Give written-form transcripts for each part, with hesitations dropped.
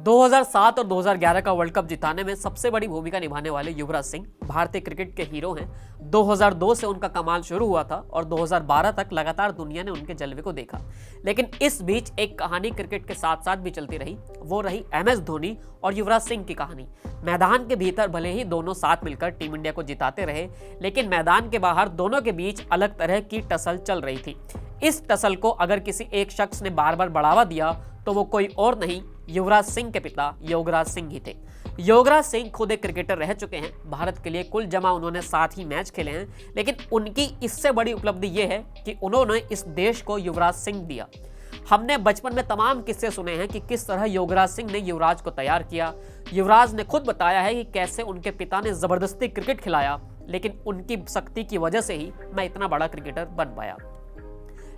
2007 और 2011 का world cup जिताने में सबसे बड़ी भूमिका निभाने वाले युवराज सिंह भारतीय क्रिकेट के हीरो हैं। 2002 से उनका कमाल शुरू हुआ था और 2012 तक लगातार दुनिया ने उनके जलवे को देखा। लेकिन इस बीच एक कहानी क्रिकेट के साथ साथ भी चलती रही, वो रही MS धोनी और युवराज सिंह की कहानी। मैदान के भीतर भले ही दोनों साथ मिलकर टीम इंडिया को जिताते रहे, लेकिन मैदान के बाहर दोनों के बीच अलग तरह की टसल चल रही थी। इस टसल को अगर किसी एक शख्स ने बार बार बढ़ावा दिया तो वो कोई और नहीं, युवराज सिंह के पिता योगराज सिंह ही थे। योगराज सिंह खुद एक क्रिकेटर रह चुके हैं। भारत के लिए कुल जमा उन्होंने 7 ही मैच खेले हैं, लेकिन उनकी इससे बड़ी उपलब्धि ये है कि उन्होंने इस देश को युवराज सिंह दिया। हमने बचपन में तमाम किस्से सुने हैं कि किस तरह योगराज सिंह ने युवराज को तैयार किया। युवराज ने खुद बताया है कि कैसे उनके पिता ने जबरदस्ती क्रिकेट खिलाया, लेकिन उनकी शक्ति की वजह से ही मैं इतना बड़ा क्रिकेटर बन पाया।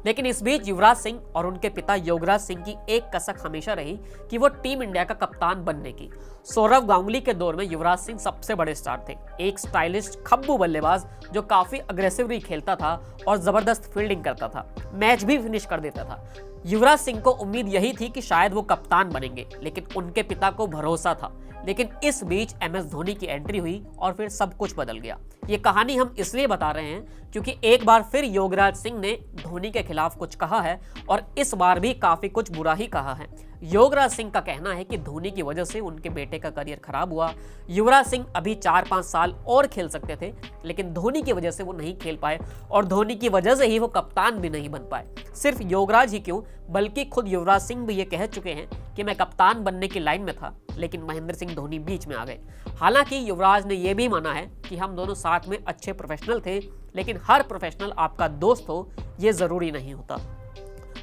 लेकिन इस बीच युवराज सिंह और उनके पिता योगराज सिंह की एक कसक हमेशा रही कि वो टीम इंडिया का कप्तान बनने की। सौरव गांगुली के दौर में युवराज सिंह सबसे बड़े स्टार थे, एक स्टाइलिश खब्बू बल्लेबाज जो काफी अग्रेसिवली खेलता था और जबरदस्त फील्डिंग करता था, मैच भी फिनिश कर देता था। युवराज सिंह को उम्मीद यही थी कि शायद वो कप्तान बनेंगे, लेकिन उनके पिता को भरोसा था। लेकिन इस बीच MS धोनी की एंट्री हुई और फिर सब कुछ बदल गया। ये कहानी हम इसलिए बता रहे हैं क्योंकि एक बार फिर योगराज सिंह ने धोनी के खिलाफ कुछ कहा है और इस बार भी काफी कुछ बुरा ही कहा है। योगराज सिंह का कहना है कि धोनी की वजह से उनके बेटे का करियर खराब हुआ। युवराज सिंह अभी 4-5 साल और खेल सकते थे, लेकिन धोनी की वजह से वो नहीं खेल पाए और धोनी की वजह से ही वो कप्तान भी नहीं बन पाए। सिर्फ योगराज ही क्यों, बल्कि खुद युवराज सिंह भी ये कह चुके हैं कि मैं कप्तान बनने की लाइन में था, लेकिन महेंद्र सिंह धोनी बीच में आ गए। हालांकि युवराज ने यह भी माना है कि हम दोनों साथ में अच्छे प्रोफेशनल थे, लेकिन हर प्रोफेशनल आपका दोस्त हो ये जरूरी नहीं होता।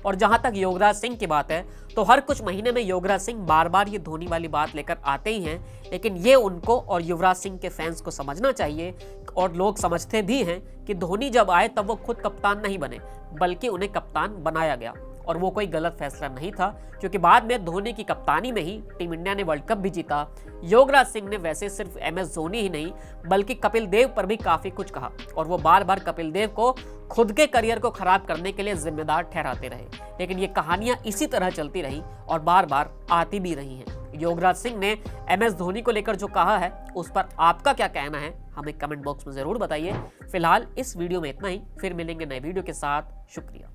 और जहां तक योगराज सिंह की बात है, तो हर कुछ महीने में योगराज सिंह बार बार ये धोनी वाली बात लेकर आते ही हैं, लेकिन ये उनको और युवराज सिंह के फैंस को समझना चाहिए और लोग समझते भी हैं कि धोनी जब आए तब वो खुद कप्तान नहीं बने, बल्कि उन्हें कप्तान बनाया गया और वो कोई गलत फैसला नहीं था, क्योंकि बाद में धोनी की कप्तानी में ही टीम इंडिया ने वर्ल्ड कप भी जीता। योगराज सिंह ने वैसे सिर्फ MS धोनी ही नहीं, बल्कि कपिल देव पर भी काफी कुछ कहा और वो बार बार कपिल देव को खुद के करियर को खराब करने के लिए जिम्मेदार ठहराते रहे। लेकिन ये कहानियां इसी तरह चलती रही और बार बार आती भी रही हैं। योगराज सिंह ने MS धोनी को लेकर जो कहा है, उस पर आपका क्या कहना है, हमें कमेंट बॉक्स में जरूर बताइए। फिलहाल इस वीडियो में इतना ही, फिर मिलेंगे नए वीडियो के साथ। शुक्रिया।